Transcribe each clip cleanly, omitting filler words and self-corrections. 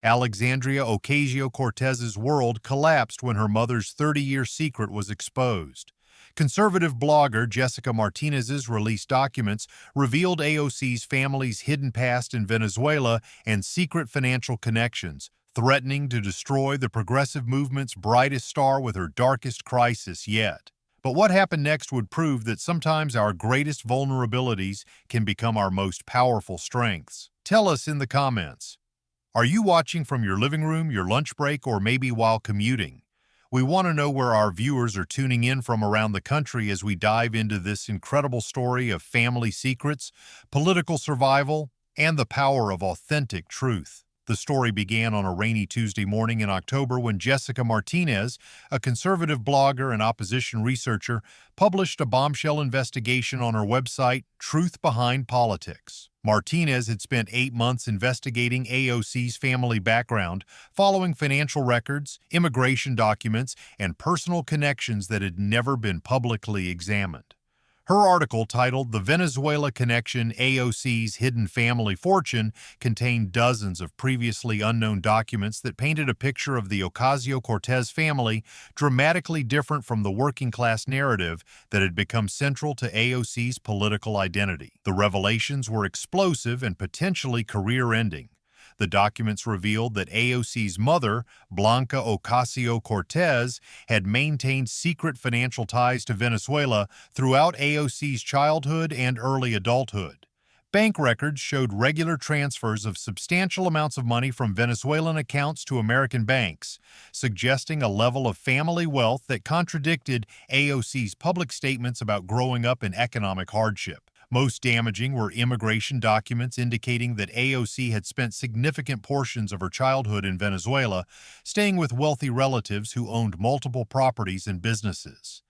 Alexandria Ocasio-Cortez's world collapsed when her mother's 30-year secret was exposed. Conservative blogger Jessica Martinez's released documents revealed AOC's family's hidden past in Venezuela and secret financial connections, threatening to destroy the progressive movement's brightest star with her darkest crisis yet. But what happened next would prove that sometimes our greatest vulnerabilities can become our most powerful strengths. Tell us in the comments. Are you watching from your living room, your lunch break, or maybe while commuting? We want to know where our viewers are tuning in from around the country as we dive into this incredible story of family secrets, political survival, and the power of authentic truth. The story began on a rainy Tuesday morning in October when Jessica Martinez, a conservative blogger and opposition researcher, published a bombshell investigation on her website, Truth Behind Politics. Martinez had spent 8 months investigating AOC's family background, following financial records, immigration documents, and personal connections that had never been publicly examined. Her article, titled "The Venezuela Connection: AOC's Hidden Family Fortune," contained dozens of previously unknown documents that painted a picture of the Ocasio-Cortez family dramatically different from the working-class narrative that had become central to AOC's political identity. The revelations were explosive and potentially career-ending. The documents revealed that AOC's mother, Blanca Ocasio-Cortez, had maintained secret financial ties to Venezuela throughout AOC's childhood and early adulthood. Bank records showed regular transfers of substantial amounts of money from Venezuelan accounts to American banks, suggesting a level of family wealth that contradicted AOC's public statements about growing up in economic hardship. Most damaging were immigration documents indicating that AOC had spent significant portions of her childhood in Venezuela, staying with wealthy relatives who owned multiple properties and businesses.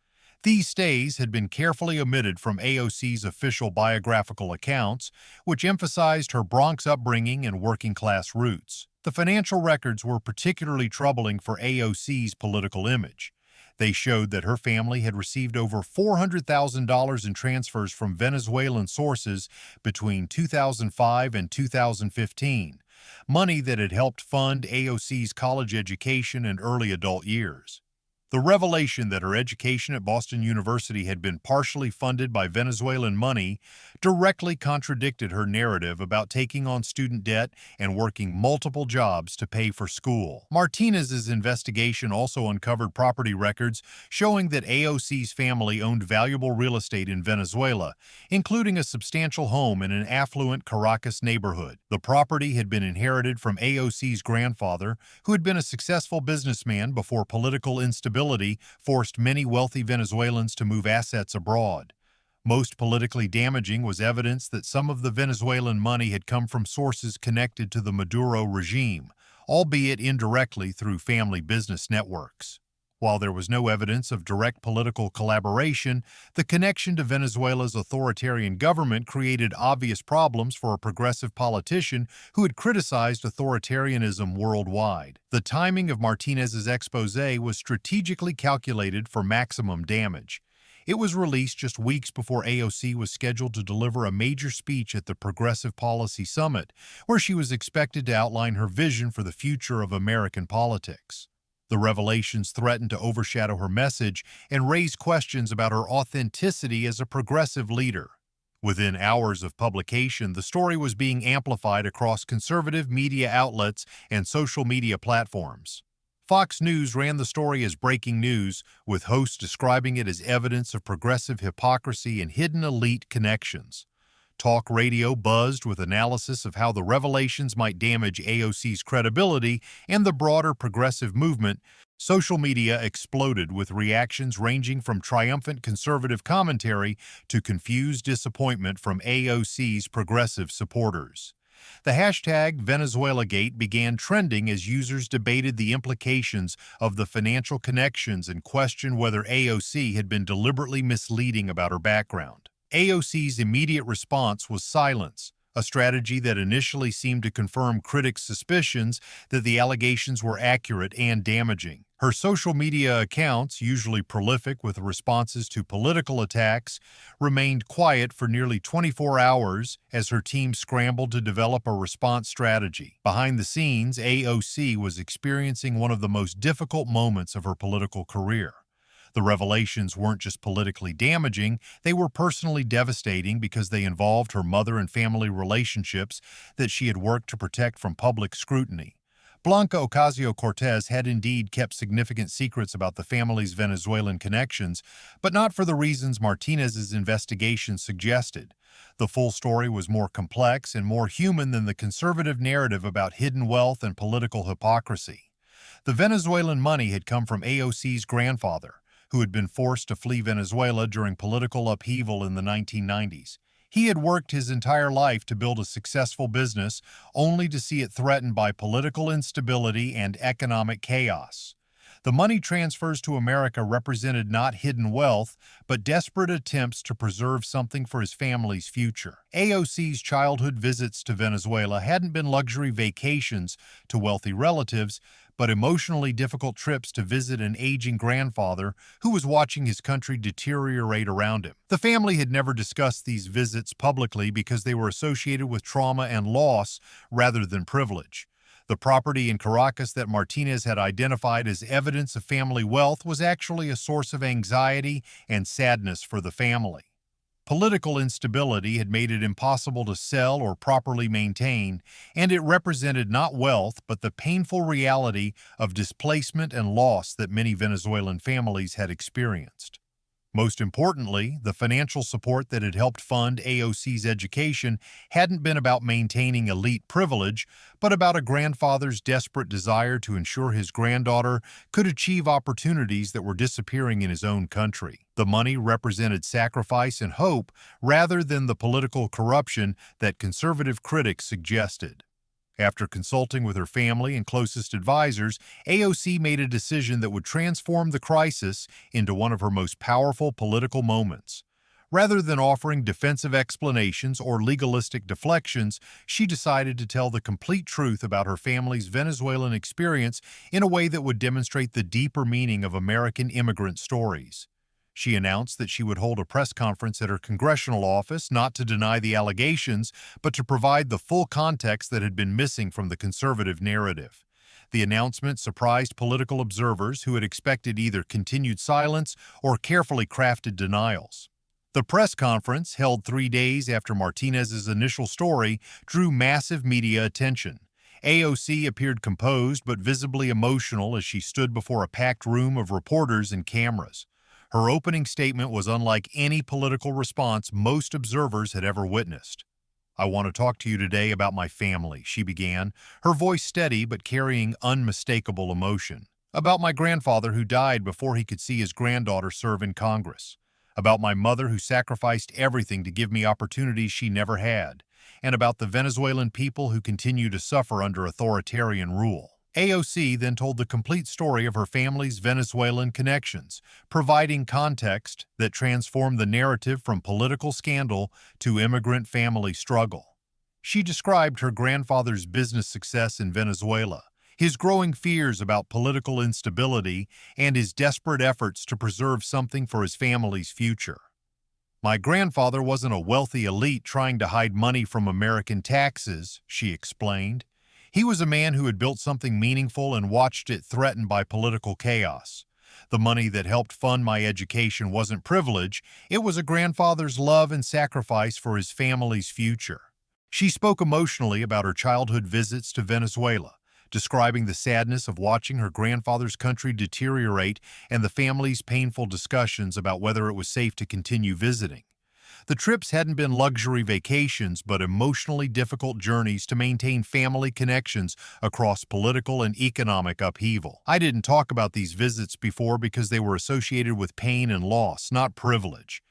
These stays had been carefully omitted from AOC's official biographical accounts, which emphasized her Bronx upbringing and working-class roots. The financial records were particularly troubling for AOC's political image. They showed that her family had received over $400,000 in transfers from Venezuelan sources between 2005 and 2015, money that had helped fund AOC's college education and early adult years. The revelation that her education at Boston University had been partially funded by Venezuelan money directly contradicted her narrative about taking on student debt and working multiple jobs to pay for school. Martinez's investigation also uncovered property records showing that AOC's family owned valuable real estate in Venezuela, including a substantial home in an affluent Caracas neighborhood. The property had been inherited from AOC's grandfather, who had been a successful businessman before political instability forced many wealthy Venezuelans to move assets abroad. Most politically damaging was evidence that some of the Venezuelan money had come from sources connected to the Maduro regime, albeit indirectly through family business networks. While there was no evidence of direct political collaboration, the connection to Venezuela's authoritarian government created obvious problems for a progressive politician who had criticized authoritarianism worldwide. The timing of Martinez's exposé was strategically calculated for maximum damage. It was released just weeks before AOC was scheduled to deliver a major speech at the Progressive Policy Summit, where she was expected to outline her vision for the future of American politics. The revelations threatened to overshadow her message and raise questions about her authenticity as a progressive leader. Within hours of publication, the story was being amplified across conservative media outlets and social media platforms. Fox News ran the story as breaking news, with hosts describing it as evidence of progressive hypocrisy and hidden elite connections. Talk radio buzzed with analysis of how the revelations might damage AOC's credibility and the broader progressive movement. Social media exploded with reactions ranging from triumphant conservative commentary to confused disappointment from AOC's progressive supporters. The hashtag VenezuelaGate began trending as users debated the implications of the financial connections and questioned whether AOC had been deliberately misleading about her background. AOC's immediate response was silence, a strategy that initially seemed to confirm critics' suspicions that the allegations were accurate and damaging. Her social media accounts, usually prolific with responses to political attacks, remained quiet for nearly 24 hours as her team scrambled to develop a response strategy. Behind the scenes, AOC was experiencing one of the most difficult moments of her political career. The revelations weren't just politically damaging, they were personally devastating because they involved her mother and family relationships that she had worked to protect from public scrutiny. Blanca Ocasio-Cortez had indeed kept significant secrets about the family's Venezuelan connections, but not for the reasons Martinez's investigation suggested. The full story was more complex and more human than the conservative narrative about hidden wealth and political hypocrisy. The Venezuelan money had come from AOC's grandfather, who had been forced to flee Venezuela during political upheaval in the 1990s. He had worked his entire life to build a successful business, only to see it threatened by political instability and economic chaos. The money transfers to America represented not hidden wealth, but desperate attempts to preserve something for his family's future. AOC's childhood visits to Venezuela hadn't been luxury vacations to wealthy relatives, but emotionally difficult trips to visit an aging grandfather who was watching his country deteriorate around him. The family had never discussed these visits publicly because they were associated with trauma and loss rather than privilege. The property in Caracas that Martinez had identified as evidence of family wealth was actually a source of anxiety and sadness for the family. Political instability had made it impossible to sell or properly maintain, and it represented not wealth but the painful reality of displacement and loss that many Venezuelan families had experienced. Most importantly, the financial support that had helped fund AOC's education hadn't been about maintaining elite privilege, but about a grandfather's desperate desire to ensure his granddaughter could achieve opportunities that were disappearing in his own country. The money represented sacrifice and hope rather than the political corruption that conservative critics suggested. After consulting with her family and closest advisors, AOC made a decision that would transform the crisis into one of her most powerful political moments. Rather than offering defensive explanations or legalistic deflections, she decided to tell the complete truth about her family's Venezuelan experience in a way that would demonstrate the deeper meaning of American immigrant stories. She announced that she would hold a press conference at her congressional office not to deny the allegations, but to provide the full context that had been missing from the conservative narrative. The announcement surprised political observers who had expected either continued silence or carefully crafted denials. The press conference, held 3 days after Martinez's initial story, drew massive media attention. AOC appeared composed but visibly emotional as she stood before a packed room of reporters and cameras. Her opening statement was unlike any political response most observers had ever witnessed. "I want to talk to you today about my family," she began, her voice steady but carrying unmistakable emotion. "About my grandfather who died before he could see his granddaughter serve in Congress. About my mother who sacrificed everything to give me opportunities she never had. And about the Venezuelan people who continue to suffer under authoritarian rule." AOC then told the complete story of her family's Venezuelan connections, providing context that transformed the narrative from political scandal to immigrant family struggle. She described her grandfather's business success in Venezuela, his growing fears about political instability, and his desperate efforts to preserve something for his family's future. "My grandfather wasn't a wealthy elite trying to hide money from American taxes," she explained. "He was a man who had built something meaningful and watched it threatened by political chaos. The money that helped fund my education wasn't privilege, it was a grandfather's love and sacrifice for his family's future." She spoke emotionally about her childhood visits to Venezuela, describing the sadness of watching her grandfather's country deteriorate and the family's painful discussions about whether it was safe to continue visiting. The trips hadn't been luxury vacations, but emotionally difficult journeys to maintain family connections across political and economic upheaval. "I didn't talk about these visits before because they were associated with pain and loss, not privilege,"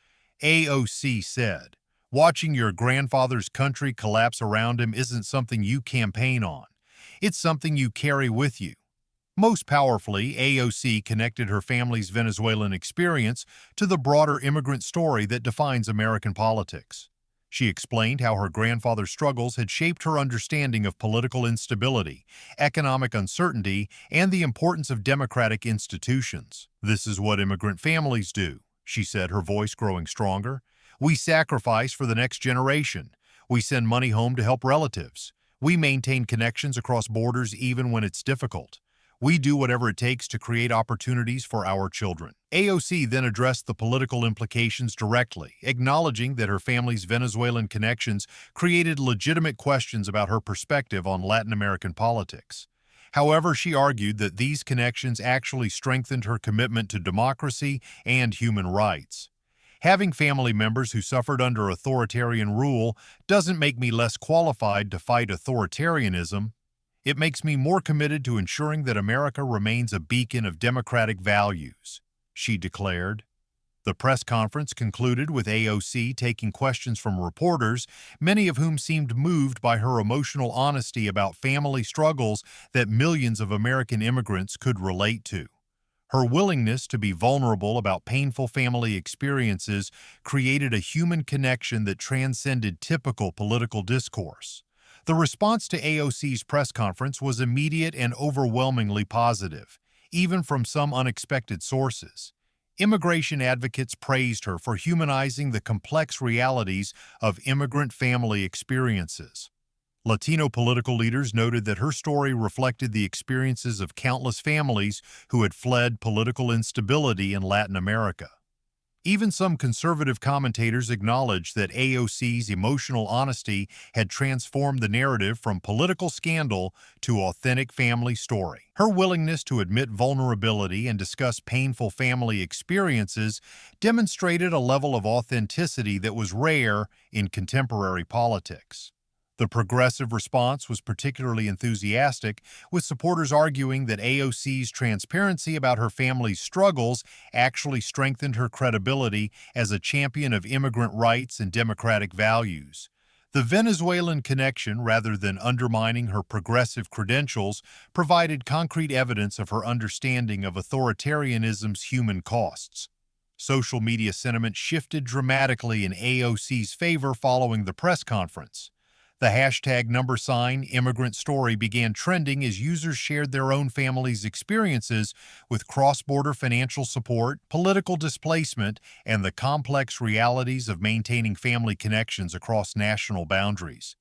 AOC said. "Watching your grandfather's country collapse around him isn't something you campaign on. It's something you carry with you." Most powerfully, AOC connected her family's Venezuelan experience to the broader immigrant story that defines American politics. She explained how her grandfather's struggles had shaped her understanding of political instability, economic uncertainty, and the importance of democratic institutions. "This is what immigrant families do," she said, her voice growing stronger. "We sacrifice for the next generation. We send money home to help relatives. We maintain connections across borders even when it's difficult. We do whatever it takes to create opportunities for our children." AOC then addressed the political implications directly, acknowledging that her family's Venezuelan connections created legitimate questions about her perspective on Latin American politics. However, she argued that these connections actually strengthened her commitment to democracy and human rights. "Having family members who suffered under authoritarian rule doesn't make me less qualified to fight authoritarianism. It makes me more committed to ensuring that America remains a beacon of democratic values," she declared. The press conference concluded with AOC taking questions from reporters, many of whom seemed moved by her emotional honesty about family struggles that millions of American immigrants could relate to. Her willingness to be vulnerable about painful family experiences created a human connection that transcended typical political discourse. The response to AOC's press conference was immediate and overwhelmingly positive, even from some unexpected sources. Immigration advocates praised her for humanizing the complex realities of immigrant family experiences. Latino political leaders noted that her story reflected the experiences of countless families who had fled political instability in Latin America. Even some conservative commentators acknowledged that AOC's emotional honesty had transformed the narrative from political scandal to authentic family story. Her willingness to admit vulnerability and discuss painful family experiences demonstrated a level of authenticity that was rare in contemporary politics. The progressive response was particularly enthusiastic, with supporters arguing that AOC's transparency about her family's struggles actually strengthened her credibility as a champion of immigrant rights and democratic values. The Venezuelan connection, rather than undermining her progressive credentials, provided concrete evidence of her understanding of authoritarianism's human costs. Social media sentiment shifted dramatically in AOC's favor following the press conference. The hashtag #immigrant story began trending as users shared their own families' experiences with cross-border financial support, political displacement, and the complex realities of maintaining family connections across national boundaries.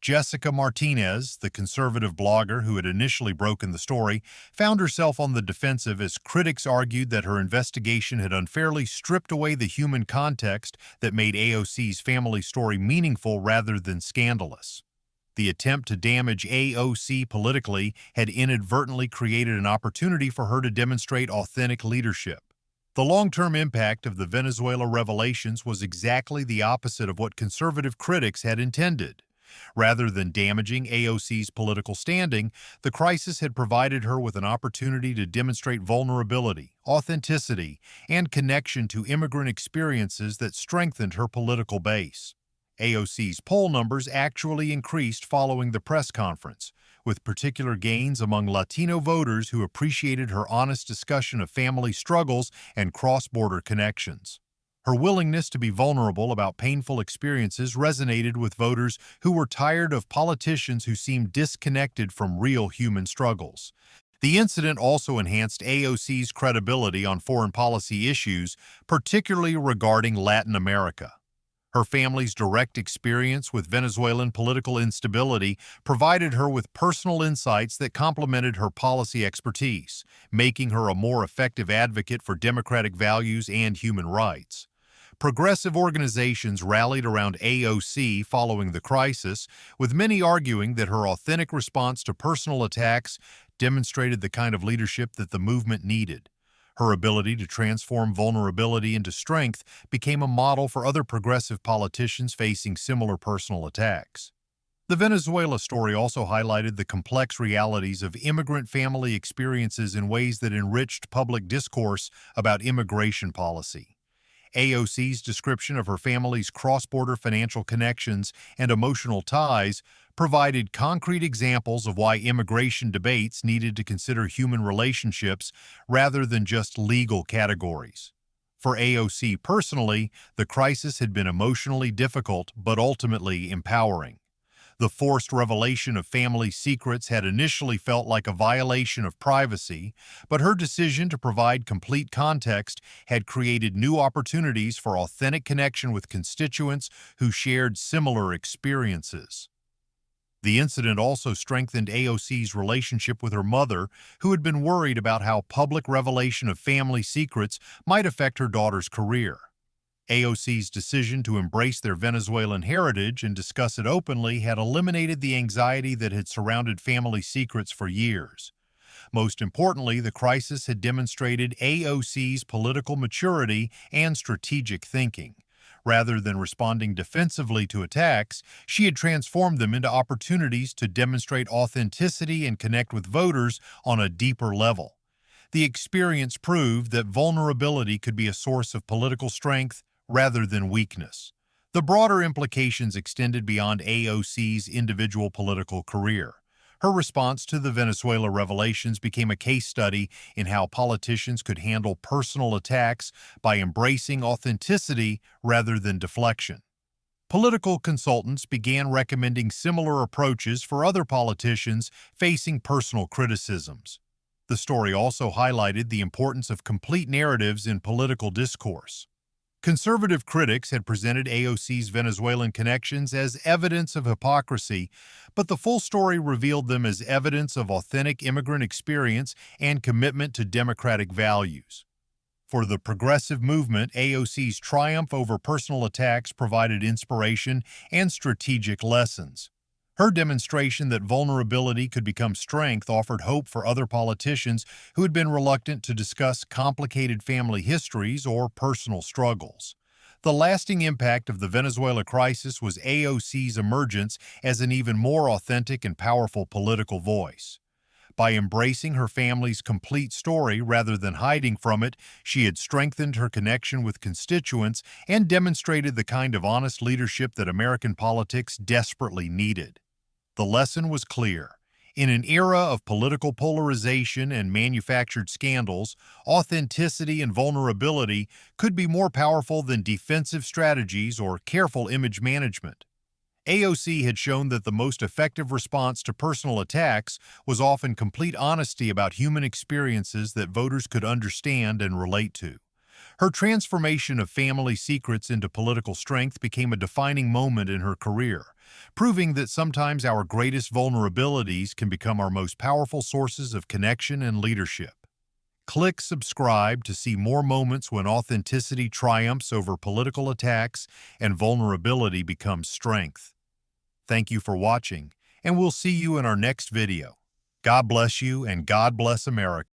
Jessica Martinez, the conservative blogger who had initially broken the story, found herself on the defensive as critics argued that her investigation had unfairly stripped away the human context that made AOC's family story meaningful rather than scandalous. The attempt to damage AOC politically had inadvertently created an opportunity for her to demonstrate authentic leadership. The long-term impact of the Venezuela revelations was exactly the opposite of what conservative critics had intended. Rather than damaging AOC's political standing, the crisis had provided her with an opportunity to demonstrate vulnerability, authenticity, and connection to immigrant experiences that strengthened her political base. AOC's poll numbers actually increased following the press conference, with particular gains among Latino voters who appreciated her honest discussion of family struggles and cross-border connections. Her willingness to be vulnerable about painful experiences resonated with voters who were tired of politicians who seemed disconnected from real human struggles. The incident also enhanced AOC's credibility on foreign policy issues, particularly regarding Latin America. Her family's direct experience with Venezuelan political instability provided her with personal insights that complemented her policy expertise, making her a more effective advocate for democratic values and human rights. Progressive organizations rallied around AOC following the crisis, with many arguing that her authentic response to personal attacks demonstrated the kind of leadership that the movement needed. Her ability to transform vulnerability into strength became a model for other progressive politicians facing similar personal attacks. The Venezuela story also highlighted the complex realities of immigrant family experiences in ways that enriched public discourse about immigration policy. AOC's description of her family's cross-border financial connections and emotional ties provided concrete examples of why immigration debates needed to consider human relationships rather than just legal categories. For AOC personally, the crisis had been emotionally difficult but ultimately empowering. The forced revelation of family secrets had initially felt like a violation of privacy, but her decision to provide complete context had created new opportunities for authentic connection with constituents who shared similar experiences. The incident also strengthened AOC's relationship with her mother, who had been worried about how public revelation of family secrets might affect her daughter's career. AOC's decision to embrace their Venezuelan heritage and discuss it openly had eliminated the anxiety that had surrounded family secrets for years. Most importantly, the crisis had demonstrated AOC's political maturity and strategic thinking. Rather than responding defensively to attacks, she had transformed them into opportunities to demonstrate authenticity and connect with voters on a deeper level. The experience proved that vulnerability could be a source of political strength rather than weakness. The broader implications extended beyond AOC's individual political career. Her response to the Venezuela revelations became a case study in how politicians could handle personal attacks by embracing authenticity rather than deflection. Political consultants began recommending similar approaches for other politicians facing personal criticisms. The story also highlighted the importance of complete narratives in political discourse. Conservative critics had presented AOC's Venezuelan connections as evidence of hypocrisy, but the full story revealed them as evidence of authentic immigrant experience and commitment to democratic values. For the progressive movement, AOC's triumph over personal attacks provided inspiration and strategic lessons. Her demonstration that vulnerability could become strength offered hope for other politicians who had been reluctant to discuss complicated family histories or personal struggles. The lasting impact of the Venezuela crisis was AOC's emergence as an even more authentic and powerful political voice. By embracing her family's complete story rather than hiding from it, she had strengthened her connection with constituents and demonstrated the kind of honest leadership that American politics desperately needed. The lesson was clear. In an era of political polarization and manufactured scandals, authenticity and vulnerability could be more powerful than defensive strategies or careful image management. AOC had shown that the most effective response to personal attacks was often complete honesty about human experiences that voters could understand and relate to. Her transformation of family secrets into political strength became a defining moment in her career, proving that sometimes our greatest vulnerabilities can become our most powerful sources of connection and leadership. Click subscribe to see more moments when authenticity triumphs over political attacks and vulnerability becomes strength. Thank you for watching, and we'll see you in our next video. God bless you and God bless America.